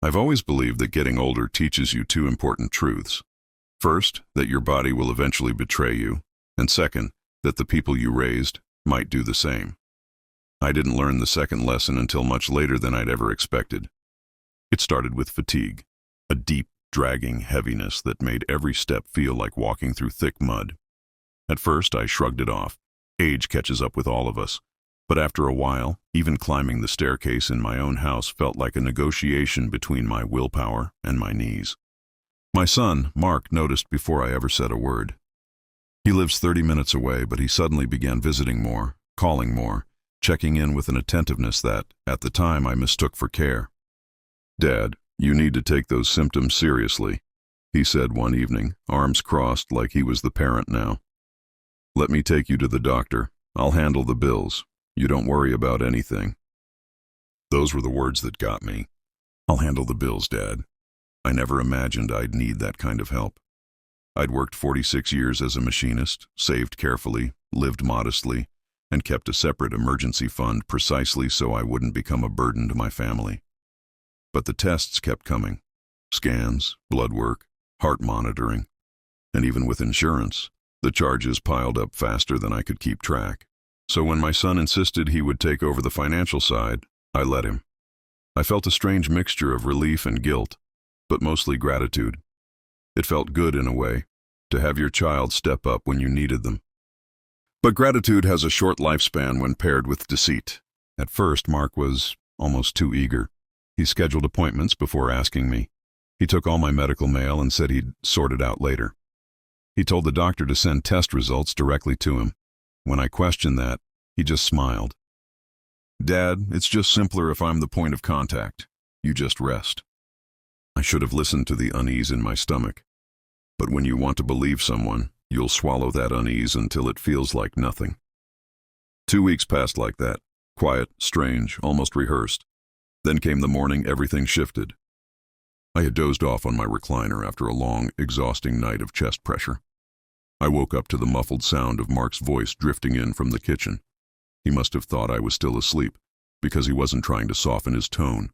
I've always believed that getting older teaches you two important truths. First, that your body will eventually betray you, and second, that the people you raised might do the same. I didn't learn the second lesson until much later than I'd ever expected. It started with fatigue, a deep, dragging heaviness that made every step feel like walking through thick mud. At first, I shrugged it off. Age catches up with all of us. But after a while, even climbing the staircase in my own house felt like a negotiation between my willpower and my knees. My son, Mark, noticed before I ever said a word. He lives 30 minutes away, but he suddenly began visiting more, calling more, checking in with an attentiveness that, at the time, I mistook for care. "Dad, you need to take those symptoms seriously," he said one evening, arms crossed like he was the parent now. "Let me take you to the doctor. I'll handle the bills. You don't worry about anything." Those were the words that got me. "I'll handle the bills, Dad." I never imagined I'd need that kind of help. I'd worked 46 years as a machinist, saved carefully, lived modestly, and kept a separate emergency fund precisely so I wouldn't become a burden to my family. But the tests kept coming. Scans, blood work, heart monitoring, and even with insurance, the charges piled up faster than I could keep track. So when my son insisted he would take over the financial side, I let him. I felt a strange mixture of relief and guilt, but mostly gratitude. It felt good in a way, to have your child step up when you needed them. But gratitude has a short lifespan when paired with deceit. At first, Mark was almost too eager. He scheduled appointments before asking me. He took all my medical mail and said he'd sort it out later. He told the doctor to send test results directly to him. When I questioned that, he just smiled. "Dad, it's just simpler if I'm the point of contact. You just rest." I should have listened to the unease in my stomach. But when you want to believe someone, you'll swallow that unease until it feels like nothing. 2 weeks passed like that, quiet, strange, almost rehearsed. Then came the morning everything shifted. I had dozed off on my recliner after a long, exhausting night of chest pressure. I woke up to the muffled sound of Mark's voice drifting in from the kitchen. He must have thought I was still asleep, because he wasn't trying to soften his tone.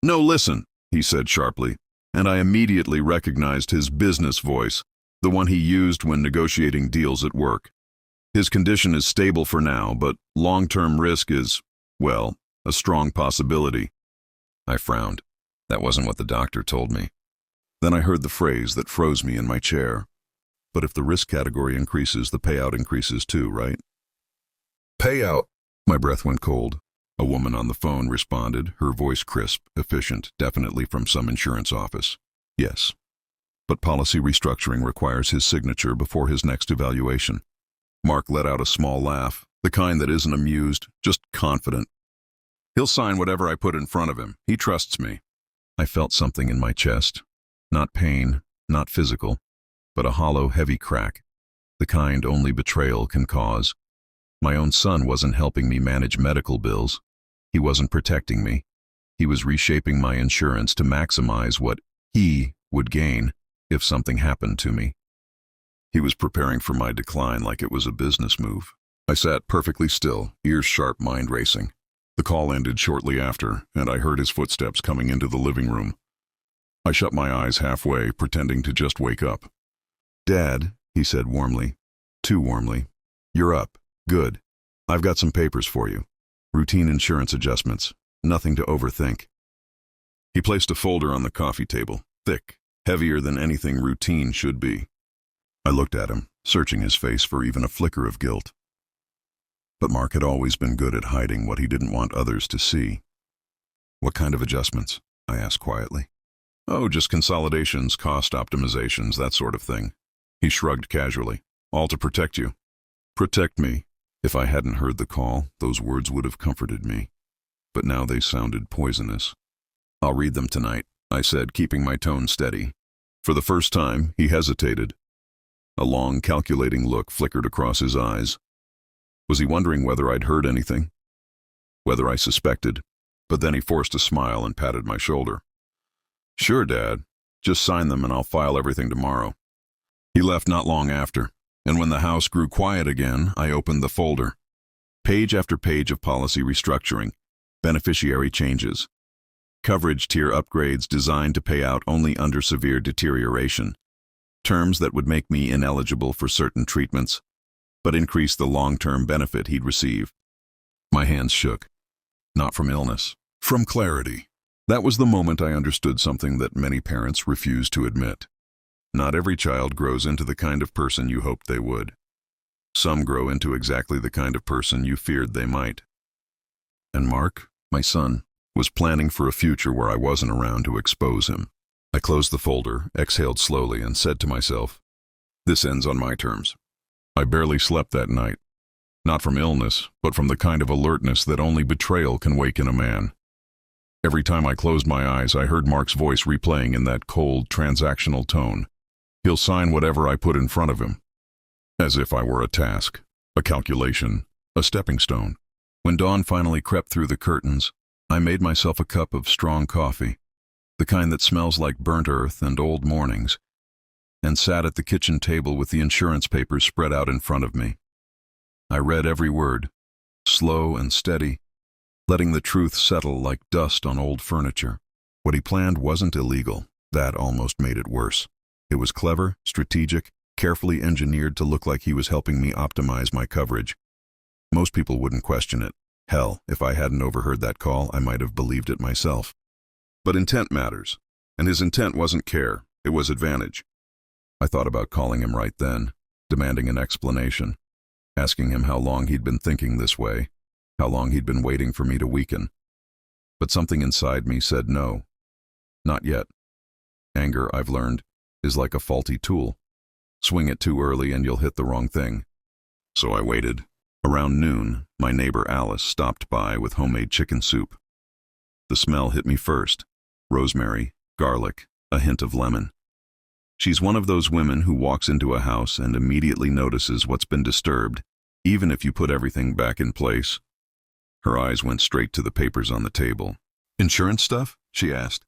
"No, listen," he said sharply, and I immediately recognized his business voice, the one he used when negotiating deals at work. "His condition is stable for now, but long-term risk is, well, a strong possibility." I frowned. That wasn't what the doctor told me. Then I heard the phrase that froze me in my chair. "But if the risk category increases, the payout increases too, right?" "Payout." My breath went cold. A woman on the phone responded, her voice crisp, efficient, definitely from some insurance office. "Yes. But policy restructuring requires his signature before his next evaluation." Mark let out a small laugh, the kind that isn't amused, just confident. "He'll sign whatever I put in front of him. He trusts me." I felt something in my chest. Not pain, not physical, but a hollow, heavy crack, the kind only betrayal can cause. My own son wasn't helping me manage medical bills. He wasn't protecting me. He was reshaping my insurance to maximize what he would gain if something happened to me. He was preparing for my decline like it was a business move. I sat perfectly still, ears sharp, mind racing. The call ended shortly after, and I heard his footsteps coming into the living room. I shut my eyes halfway, pretending to just wake up. "Dad," he said warmly, too warmly, "you're up. Good. I've got some papers for you. Routine insurance adjustments. Nothing to overthink." He placed a folder on the coffee table, thick, heavier than anything routine should be. I looked at him, searching his face for even a flicker of guilt. But Mark had always been good at hiding what he didn't want others to see. "What kind of adjustments?" I asked quietly. "Oh, just consolidations, cost optimizations, that sort of thing." He shrugged casually. "All to protect you." Protect me. If I hadn't heard the call, those words would have comforted me. But now they sounded poisonous. "I'll read them tonight," I said, keeping my tone steady. For the first time, he hesitated. A long, calculating look flickered across his eyes. Was he wondering whether I'd heard anything? Whether I suspected? But then he forced a smile and patted my shoulder. "Sure, Dad. Just sign them and I'll file everything tomorrow." He left not long after, and when the house grew quiet again, I opened the folder. Page after page of policy restructuring, beneficiary changes, coverage tier upgrades designed to pay out only under severe deterioration, terms that would make me ineligible for certain treatments, but increase the long-term benefit he'd receive. My hands shook. Not from illness, from clarity. That was the moment I understood something that many parents refuse to admit. Not every child grows into the kind of person you hoped they would. Some grow into exactly the kind of person you feared they might. And Mark, my son, was planning for a future where I wasn't around to expose him. I closed the folder, exhaled slowly, and said to myself, "This ends on my terms." I barely slept that night. Not from illness, but from the kind of alertness that only betrayal can wake in a man. Every time I closed my eyes, I heard Mark's voice replaying in that cold, transactional tone. He'll sign whatever I put in front of him. As if I were a task, a calculation, a stepping stone. When dawn finally crept through the curtains, I made myself a cup of strong coffee, the kind that smells like burnt earth and old mornings, and sat at the kitchen table with the insurance papers spread out in front of me. I read every word, slow and steady, letting the truth settle like dust on old furniture. What he planned wasn't illegal. That almost made it worse. It was clever, strategic, carefully engineered to look like he was helping me optimize my coverage. Most people wouldn't question it. Hell, if I hadn't overheard that call, I might have believed it myself. But intent matters, and his intent wasn't care, it was advantage. I thought about calling him right then, demanding an explanation, asking him how long he'd been thinking this way, how long he'd been waiting for me to weaken. But something inside me said no. Not yet. Anger, I've learned, is like a faulty tool. Swing it too early and you'll hit the wrong thing. So I waited. Around noon, my neighbor Alice stopped by with homemade chicken soup. The smell hit me first. Rosemary, garlic, a hint of lemon. She's one of those women who walks into a house and immediately notices what's been disturbed, even if you put everything back in place. Her eyes went straight to the papers on the table. "Insurance stuff?" she asked.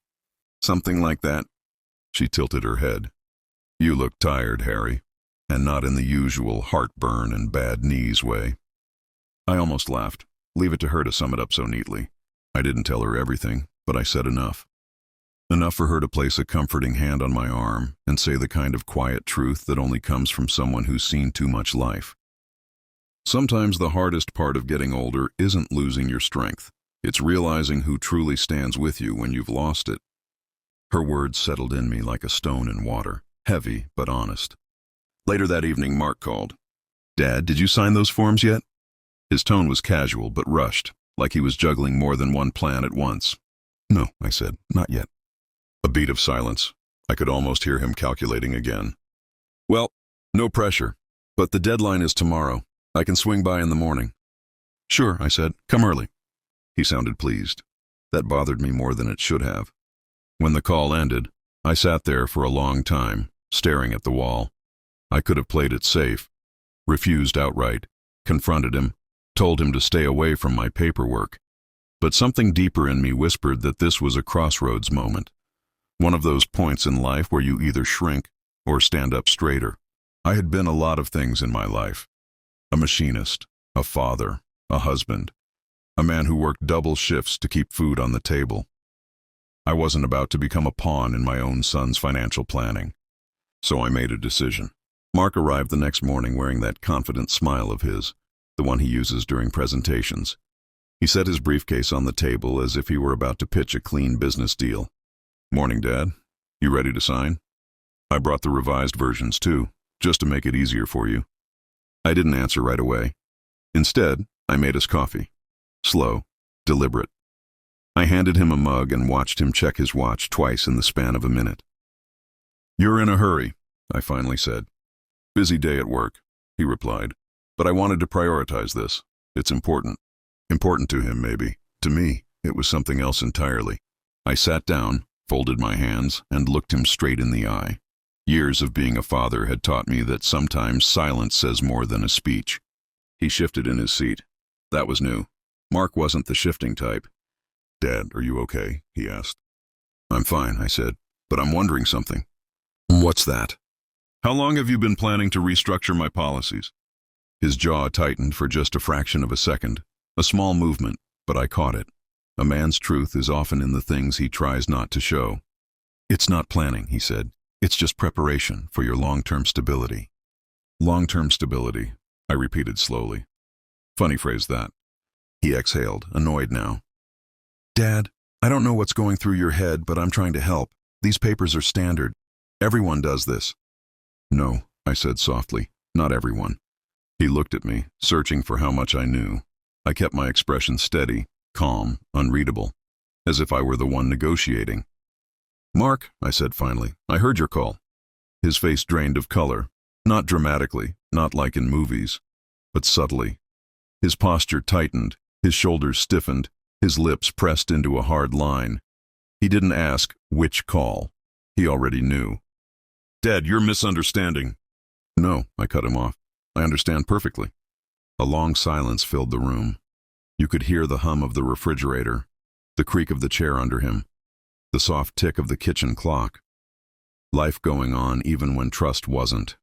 "Something like that." She tilted her head. "You look tired, Harry, and not in the usual heartburn and bad knees way." I almost laughed. Leave it to her to sum it up so neatly. I didn't tell her everything, but I said enough. Enough for her to place a comforting hand on my arm and say the kind of quiet truth that only comes from someone who's seen too much life. Sometimes the hardest part of getting older isn't losing your strength. It's realizing who truly stands with you when you've lost it. Her words settled in me like a stone in water, heavy but honest. Later that evening, Mark called. "Dad, did you sign those forms yet?" His tone was casual but rushed, like he was juggling more than one plan at once. "No," I said, "not yet." A beat of silence. I could almost hear him calculating again. "Well, no pressure, but the deadline is tomorrow. I can swing by in the morning." "Sure," I said. "Come early." He sounded pleased. That bothered me more than it should have. When the call ended, I sat there for a long time, staring at the wall. I could have played it safe, refused outright, confronted him, told him to stay away from my paperwork. But something deeper in me whispered that this was a crossroads moment. One of those points in life where you either shrink or stand up straighter. I had been a lot of things in my life. A machinist, a father, a husband, a man who worked double shifts to keep food on the table. I wasn't about to become a pawn in my own son's financial planning. So I made a decision. Mark arrived the next morning wearing that confident smile of his, the one he uses during presentations. He set his briefcase on the table as if he were about to pitch a clean business deal. "Morning, Dad. You ready to sign?" "I brought the revised versions too, just to make it easier for you." I didn't answer right away. Instead, I made us coffee. Slow, deliberate. I handed him a mug and watched him check his watch twice in the span of a minute. "You're in a hurry," I finally said. "Busy day at work," he replied. "But I wanted to prioritize this. It's important." Important to him, maybe. To me, it was something else entirely. I sat down, folded my hands, and looked him straight in the eye. Years of being a father had taught me that sometimes silence says more than a speech. He shifted in his seat. That was new. Mark wasn't the shifting type. "Dad, are you okay?" he asked. "I'm fine," I said, "but I'm wondering something." "What's that?" "How long have you been planning to restructure my policies?" His jaw tightened for just a fraction of a second. A small movement, but I caught it. A man's truth is often in the things he tries not to show. It's not planning, he said. It's just preparation for your long-term stability. Long-term stability, I repeated slowly. Funny phrase that. He exhaled, annoyed now. Dad, I don't know what's going through your head, but I'm trying to help. These papers are standard. Everyone does this. No, I said softly, not everyone. He looked at me, searching for how much I knew. I kept my expression steady, calm, unreadable, as if I were the one negotiating. Mark, I said finally, I heard your call. His face drained of color, not dramatically, not like in movies, but subtly. His posture tightened, his shoulders stiffened, his lips pressed into a hard line. He didn't ask, which call? He already knew. Dad, you're misunderstanding. No, I cut him off. I understand perfectly. A long silence filled the room. You could hear the hum of the refrigerator, the creak of the chair under him, the soft tick of the kitchen clock. Life going on even when trust wasn't.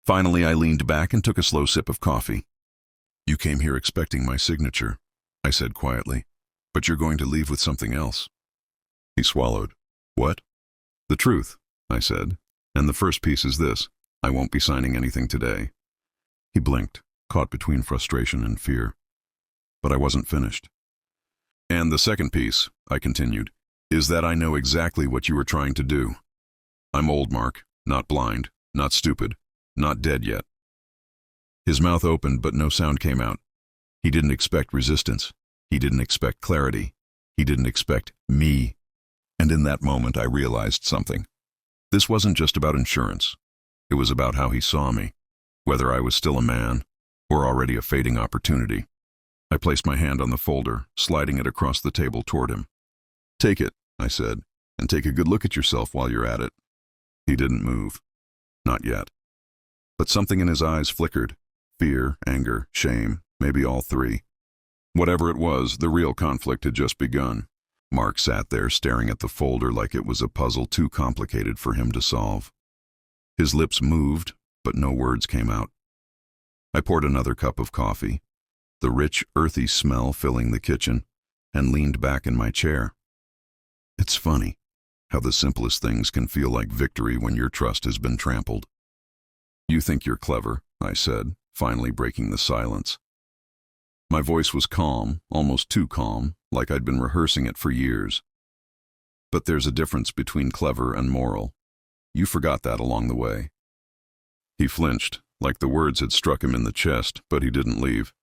Finally, I leaned back and took a slow sip of coffee. You came here expecting my signature, I said quietly, but you're going to leave with something else. He swallowed. What? The truth, I said, and the first piece is this. I won't be signing anything today. He blinked, caught between frustration and fear. But I wasn't finished. And the second piece, I continued, is that I know exactly what you were trying to do. I'm old, Mark, not blind, not stupid, not dead yet. His mouth opened, but no sound came out. He didn't expect resistance. He didn't expect clarity. He didn't expect me. And in that moment, I realized something. This wasn't just about insurance. It was about how he saw me, whether I was still a man or already a fading opportunity. I placed my hand on the folder, sliding it across the table toward him. Take it, I said, and take a good look at yourself while you're at it. He didn't move. Not yet. But something in his eyes flickered. Fear, anger, shame, maybe all three. Whatever it was, the real conflict had just begun. Mark sat there staring at the folder like it was a puzzle too complicated for him to solve. His lips moved, but no words came out. I poured another cup of coffee, the rich, earthy smell filling the kitchen, and leaned back in my chair. It's funny how the simplest things can feel like victory when your trust has been trampled. You think you're clever, I said, finally breaking the silence. My voice was calm, almost too calm, like I'd been rehearsing it for years. But there's a difference between clever and moral. You forgot that along the way. He flinched, like the words had struck him in the chest, but he didn't leave.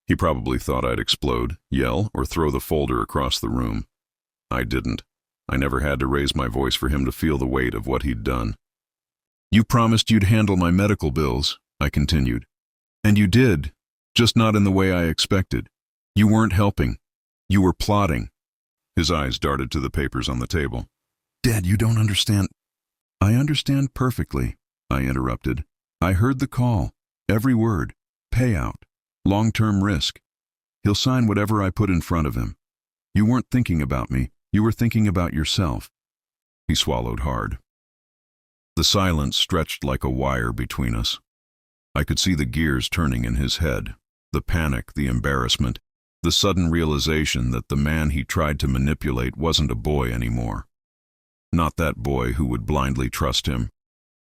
He probably thought I'd explode, yell, or throw the folder across the room. I didn't. I never had to raise my voice for him to feel the weight of what he'd done. You promised you'd handle my medical bills, I continued. And you did, just not in the way I expected. You weren't helping. You were plotting. His eyes darted to the papers on the table. Dad, you don't understand. I understand perfectly, I interrupted. I heard the call, every word, payout, long-term risk. He'll sign whatever I put in front of him. You weren't thinking about me, you were thinking about yourself. He swallowed hard. The silence stretched like a wire between us. I could see the gears turning in his head, the panic, the embarrassment, the sudden realization that the man he tried to manipulate wasn't a boy anymore. Not that boy who would blindly trust him.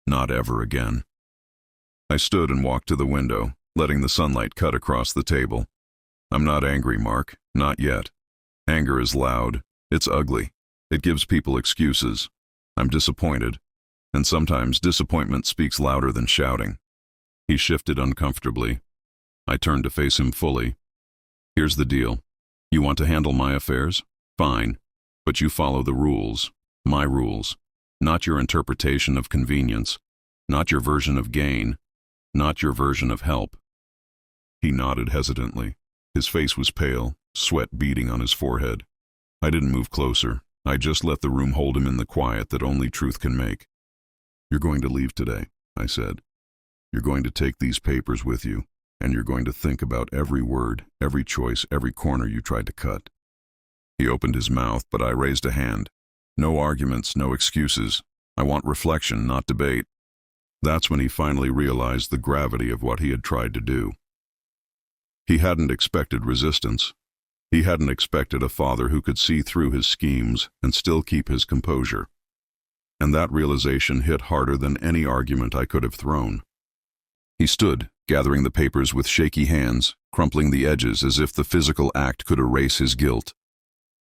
Not ever again. I stood and walked to the window, letting the sunlight cut across the table. I'm not angry, Mark. Not yet. Anger is loud. It's ugly. It gives people excuses. I'm disappointed. And sometimes disappointment speaks louder than shouting. He shifted uncomfortably. I turned to face him fully. Here's the deal. You want to handle my affairs? Fine. But you follow the rules. My rules. Not your interpretation of convenience. Not your version of gain. Not your version of help. He nodded hesitantly. His face was pale, sweat beading on his forehead. I didn't move closer. I just let the room hold him in the quiet that only truth can make. You're going to leave today, I said. You're going to take these papers with you, and you're going to think about every word, every choice, every corner you tried to cut. He opened his mouth, but I raised a hand. No arguments, no excuses. I want reflection, not debate. That's when he finally realized the gravity of what he had tried to do. He hadn't expected resistance. He hadn't expected a father who could see through his schemes and still keep his composure. And that realization hit harder than any argument I could have thrown. He stood, gathering the papers with shaky hands, crumpling the edges as if the physical act could erase his guilt.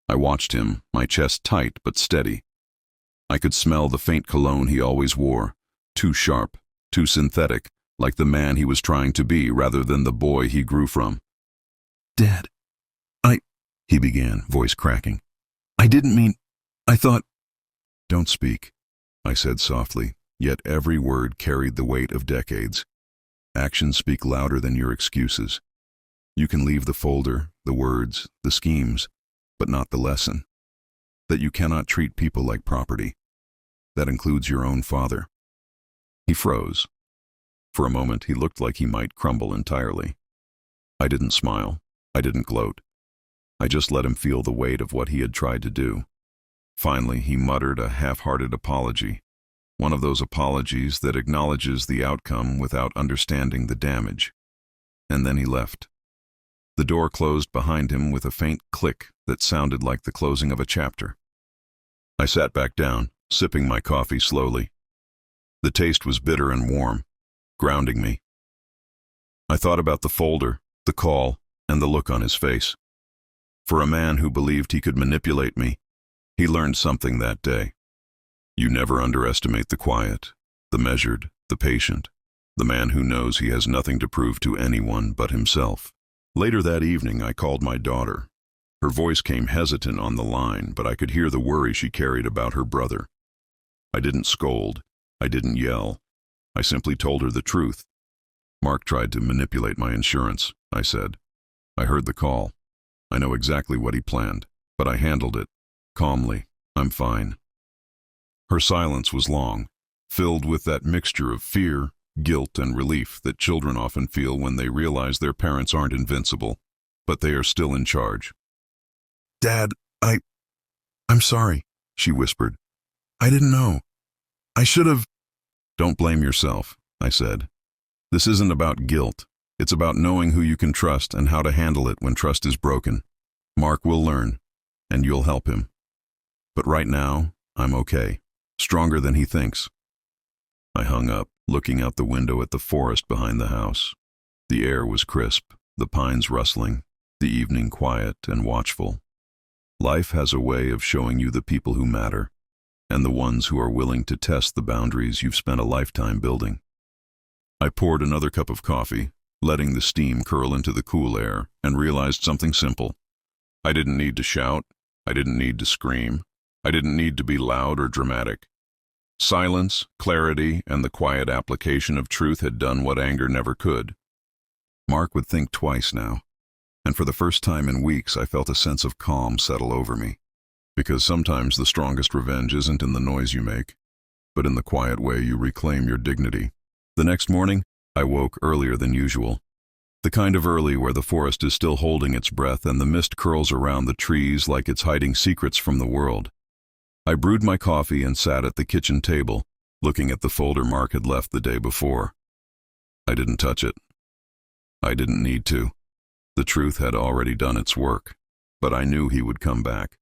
I watched him, my chest tight but steady. I could smell the faint cologne he always wore, too sharp, too synthetic, like the man he was trying to be rather than the boy he grew from. "Dad, he began, voice cracking. "I didn't mean, I thought—" "Don't speak," I said softly, yet every word carried the weight of decades. Actions speak louder than your excuses. You can leave the folder, the words, the schemes, but not the lesson. That you cannot treat people like property. That includes your own father. He froze. For a moment, he looked like he might crumble entirely. I didn't smile. I didn't gloat. I just let him feel the weight of what he had tried to do. Finally, he muttered a half-hearted apology. One of those apologies that acknowledges the outcome without understanding the damage. And then he left. The door closed behind him with a faint click that sounded like the closing of a chapter. I sat back down, sipping my coffee slowly. The taste was bitter and warm, grounding me. I thought about the folder, the call, and the look on his face. For a man who believed he could manipulate me, he learned something that day. You never underestimate the quiet, the measured, the patient, the man who knows he has nothing to prove to anyone but himself. Later that evening, I called my daughter. Her voice came hesitant on the line, but I could hear the worry she carried about her brother. I didn't scold. I didn't yell. I simply told her the truth. "Mark tried to manipulate my insurance," I said. "I heard the call. I know exactly what he planned, but I handled it. Calmly. I'm fine." Her silence was long, filled with that mixture of fear, guilt, and relief that children often feel when they realize their parents aren't invincible, but they are still in charge. "Dad, I'm sorry," she whispered. "I didn't know. I should have—" "Don't blame yourself," I said. "This isn't about guilt. It's about knowing who you can trust and how to handle it when trust is broken. Mark will learn, and you'll help him. But right now, I'm okay. Stronger than he thinks." I hung up, looking out the window at the forest behind the house. The air was crisp, the pines rustling, the evening quiet and watchful. Life has a way of showing you the people who matter, and the ones who are willing to test the boundaries you've spent a lifetime building. I poured another cup of coffee, letting the steam curl into the cool air, and realized something simple. I didn't need to shout. I didn't need to scream. I didn't need to be loud or dramatic. Silence, clarity, and the quiet application of truth had done what anger never could. Mark would think twice now, and for the first time in weeks I felt a sense of calm settle over me. Because sometimes the strongest revenge isn't in the noise you make, but in the quiet way you reclaim your dignity. The next morning, I woke earlier than usual. The kind of early where the forest is still holding its breath and the mist curls around the trees like it's hiding secrets from the world. I brewed my coffee and sat at the kitchen table, looking at the folder Mark had left the day before. I didn't touch it. I didn't need to. The truth had already done its work, but I knew he would come back.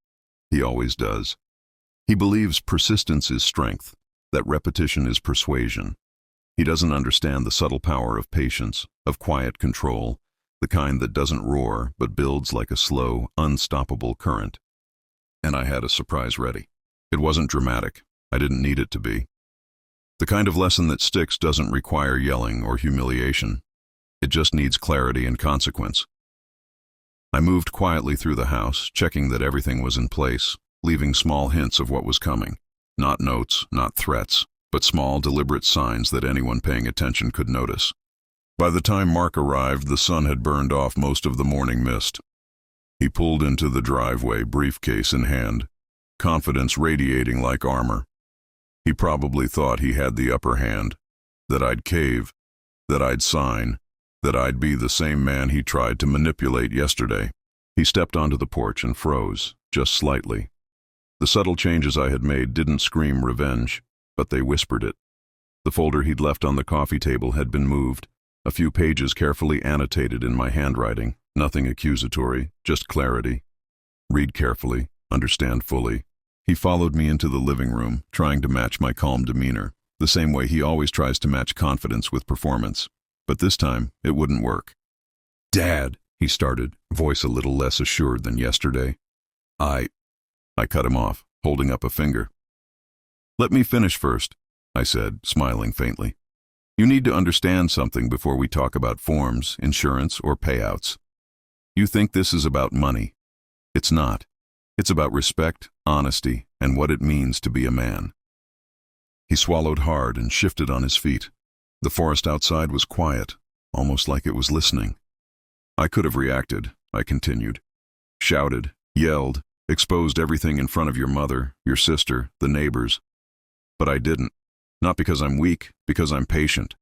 He always does. He believes persistence is strength, that repetition is persuasion. He doesn't understand the subtle power of patience, of quiet control, the kind that doesn't roar but builds like a slow, unstoppable current. And I had a surprise ready. It wasn't dramatic. I didn't need it to be. The kind of lesson that sticks doesn't require yelling or humiliation. It just needs clarity and consequence. I moved quietly through the house, checking that everything was in place, leaving small hints of what was coming. Not notes, not threats, but small, deliberate signs that anyone paying attention could notice. By the time Mark arrived, the sun had burned off most of the morning mist. He pulled into the driveway, briefcase in hand, confidence radiating like armor. He probably thought he had the upper hand, that I'd cave, that I'd sign, that I'd be the same man he tried to manipulate yesterday. He stepped onto the porch and froze, just slightly. The subtle changes I had made didn't scream revenge, but they whispered it. The folder he'd left on the coffee table had been moved, a few pages carefully annotated in my handwriting, nothing accusatory, just clarity. Read carefully, understand fully. He followed me into the living room, trying to match my calm demeanor, the same way he always tries to match confidence with performance. But this time, it wouldn't work. "Dad," he started, voice a little less assured than yesterday. I cut him off, holding up a finger. "Let me finish first," I said, smiling faintly. "You need to understand something before we talk about forms, insurance, or payouts. You think this is about money. It's not. It's about respect, honesty, and what it means to be a man." He swallowed hard and shifted on his feet. The forest outside was quiet, almost like it was listening. "I could have reacted," I continued. "Shouted, yelled, exposed everything in front of your mother, your sister, the neighbors. But I didn't. Not because I'm weak, because I'm patient.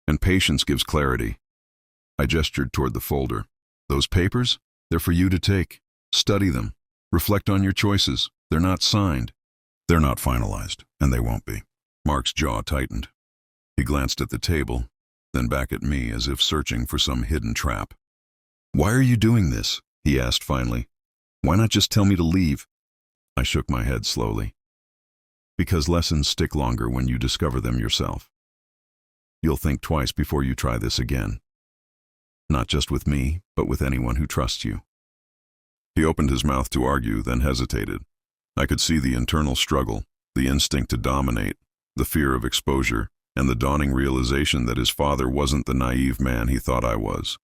And patience gives clarity." I gestured toward the folder. "Those papers? They're for you to take. Study them. Reflect on your choices. They're not signed. They're not finalized, and they won't be." Mark's jaw tightened. He glanced at the table, then back at me as if searching for some hidden trap. "Why are you doing this?" he asked finally. "Why not just tell me to leave?" I shook my head slowly. "Because lessons stick longer when you discover them yourself. You'll think twice before you try this again. Not just with me, but with anyone who trusts you." He opened his mouth to argue, then hesitated. I could see the internal struggle, the instinct to dominate, the fear of exposure, and the dawning realization that his father wasn't the naive man he thought I was.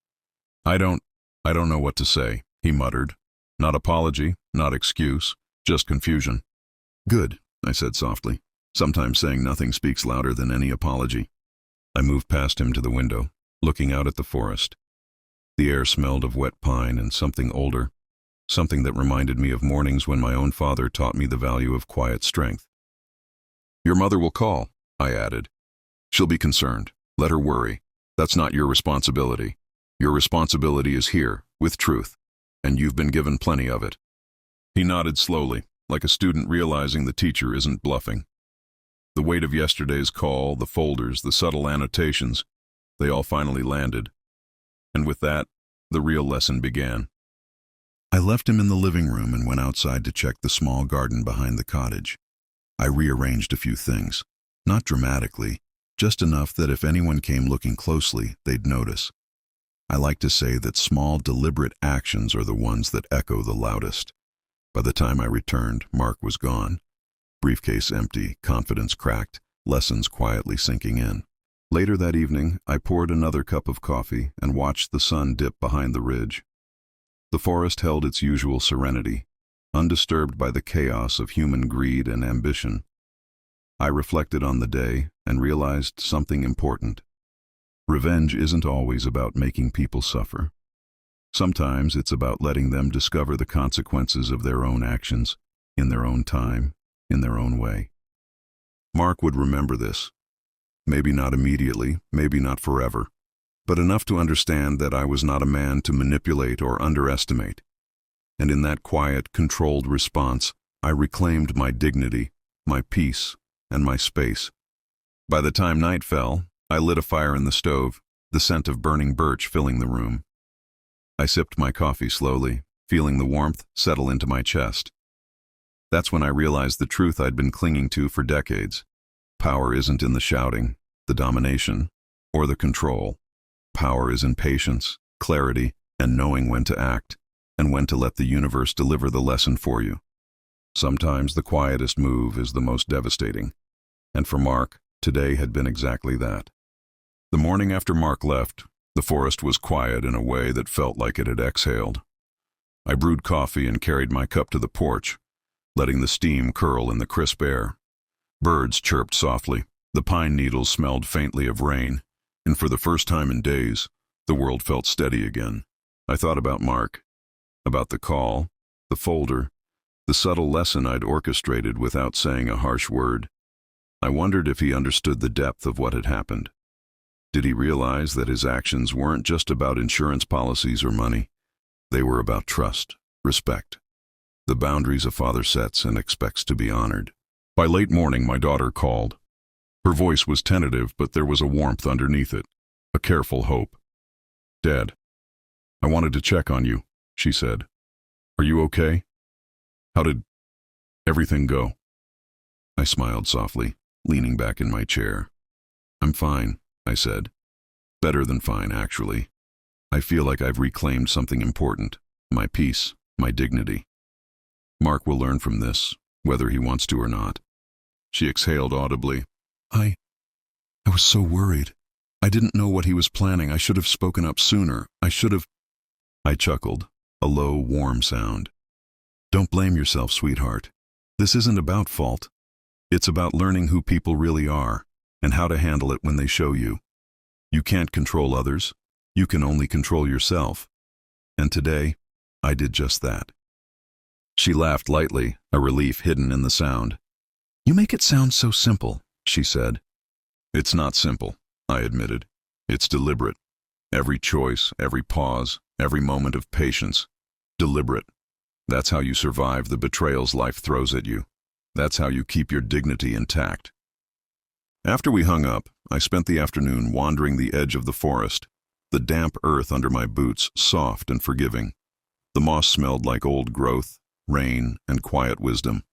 I don't know what to say," he muttered. "Not apology, not excuse, just confusion." "Good," I said softly. "Sometimes saying nothing speaks louder than any apology." I moved past him to the window, looking out at the forest. The air smelled of wet pine and something older, something that reminded me of mornings when my own father taught me the value of quiet strength. "Your mother will call," I added. "She'll be concerned. Let her worry. That's not your responsibility. Your responsibility is here, with truth, and you've been given plenty of it." He nodded slowly, like a student realizing the teacher isn't bluffing. The weight of yesterday's call, the folders, the subtle annotations, they all finally landed. And with that, the real lesson began. I left him in the living room and went outside to check the small garden behind the cottage. I rearranged a few things, not dramatically, just enough that if anyone came looking closely, they'd notice. I like to say that small, deliberate actions are the ones that echo the loudest. By the time I returned, Mark was gone. Briefcase empty, confidence cracked, lessons quietly sinking in. Later that evening, I poured another cup of coffee and watched the sun dip behind the ridge. The forest held its usual serenity, undisturbed by the chaos of human greed and ambition. I reflected on the day and realized something important. Revenge isn't always about making people suffer. Sometimes it's about letting them discover the consequences of their own actions, in their own time, in their own way. Mark would remember this. Maybe not immediately, maybe not forever, but enough to understand that I was not a man to manipulate or underestimate. And in that quiet, controlled response, I reclaimed my dignity, my peace, and my space. By the time night fell, I lit a fire in the stove, the scent of burning birch filling the room. I sipped my coffee slowly, feeling the warmth settle into my chest. That's when I realized the truth I'd been clinging to for decades. Power isn't in the shouting, the domination, or the control. Power is in patience, clarity, and knowing when to act, and when to let the universe deliver the lesson for you. Sometimes the quietest move is the most devastating. And for Mark, today had been exactly that. The morning after Mark left, the forest was quiet in a way that felt like it had exhaled. I brewed coffee and carried my cup to the porch, letting the steam curl in the crisp air. Birds chirped softly, the pine needles smelled faintly of rain, and for the first time in days, the world felt steady again. I thought about Mark, about the call, the folder, the subtle lesson I'd orchestrated without saying a harsh word. I wondered if he understood the depth of what had happened. Did he realize that his actions weren't just about insurance policies or money? They were about trust, respect, the boundaries a father sets and expects to be honored. By late morning, my daughter called. Her voice was tentative, but there was a warmth underneath it, a careful hope. "Dad, I wanted to check on you," she said. "Are you okay?" How did everything go? I smiled softly, leaning back in my chair. I'm fine, I said. Better than fine, actually. I feel like I've reclaimed something important. My peace, my dignity. Mark will learn from this, whether he wants to or not. She exhaled audibly. I was so worried. I didn't know what he was planning. I should have spoken up sooner. I chuckled, a low, warm sound. Don't blame yourself, sweetheart. This isn't about fault. It's about learning who people really are and how to handle it when they show you. You can't control others. You can only control yourself. And today, I did just that. She laughed lightly, a relief hidden in the sound. You make it sound so simple, she said. It's not simple, I admitted. It's deliberate. Every choice, every pause, every moment of patience. Deliberate. That's how you survive the betrayals life throws at you. That's how you keep your dignity intact. After we hung up, I spent the afternoon wandering the edge of the forest, the damp earth under my boots soft and forgiving. The moss smelled like old growth, rain, and quiet wisdom.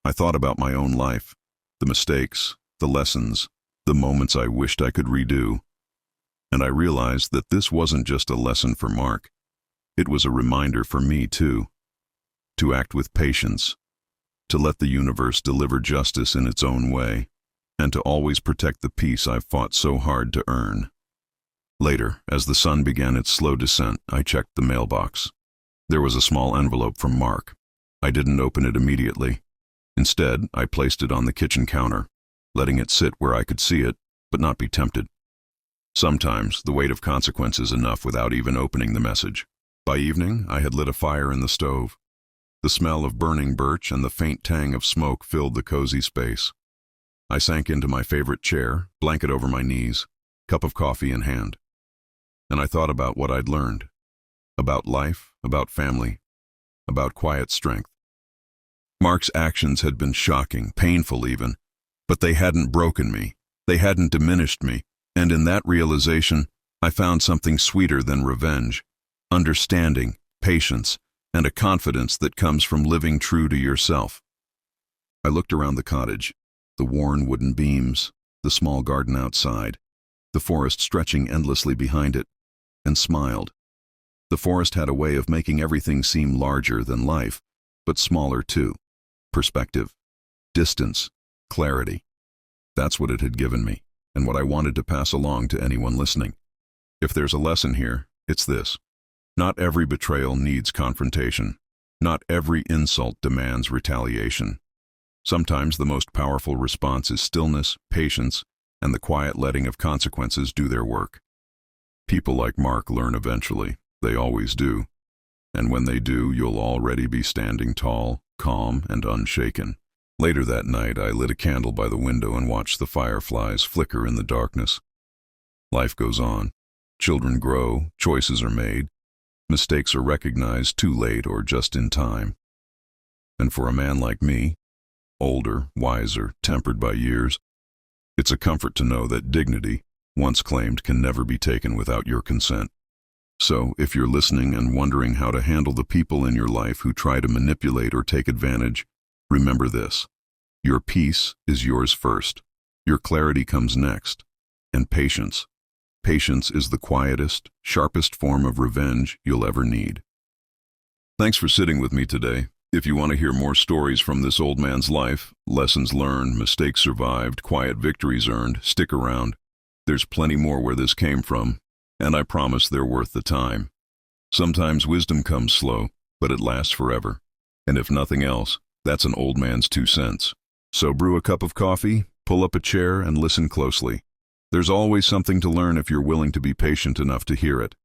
I thought about my own life, the mistakes, the lessons, the moments I wished I could redo. And I realized that this wasn't just a lesson for Mark. It was a reminder for me, too. To act with patience, to let the universe deliver justice in its own way, and to always protect the peace I've fought so hard to earn. Later, as the sun began its slow descent, I checked the mailbox. There was a small envelope from Mark. I didn't open it immediately. Instead, I placed it on the kitchen counter, letting it sit where I could see it, but not be tempted. Sometimes, the weight of consequence is enough without even opening the message. By evening, I had lit a fire in the stove. The smell of burning birch and the faint tang of smoke filled the cozy space. I sank into my favorite chair, blanket over my knees, cup of coffee in hand. And I thought about what I'd learned. About life, about family, about quiet strength. Mark's actions had been shocking, painful even, but they hadn't broken me. They hadn't diminished me. And in that realization, I found something sweeter than revenge. Understanding, patience, and a confidence that comes from living true to yourself. I looked around the cottage, the worn wooden beams, the small garden outside, the forest stretching endlessly behind it, and smiled. The forest had a way of making everything seem larger than life, but smaller too. Perspective, distance, clarity. That's what it had given me, and what I wanted to pass along to anyone listening. If there's a lesson here, it's this. Not every betrayal needs confrontation. Not every insult demands retaliation. Sometimes the most powerful response is stillness, patience, and the quiet letting of consequences do their work. People like Mark learn eventually. They always do. And when they do, you'll already be standing tall, calm, and unshaken. Later that night, I lit a candle by the window and watched the fireflies flicker in the darkness. Life goes on. Children grow, choices are made. Mistakes are recognized too late or just in time. And for a man like me, older, wiser, tempered by years, it's a comfort to know that dignity, once claimed, can never be taken without your consent. So, if you're listening and wondering how to handle the people in your life who try to manipulate or take advantage, remember this. Your peace is yours first. Your clarity comes next. And patience. Patience is the quietest, sharpest form of revenge you'll ever need. Thanks for sitting with me today. If you want to hear more stories from this old man's life, lessons learned, mistakes survived, quiet victories earned, stick around. There's plenty more where this came from, and I promise they're worth the time. Sometimes wisdom comes slow, but it lasts forever. And if nothing else, that's an old man's 2 cents. So brew a cup of coffee, pull up a chair, and listen closely. There's always something to learn if you're willing to be patient enough to hear it.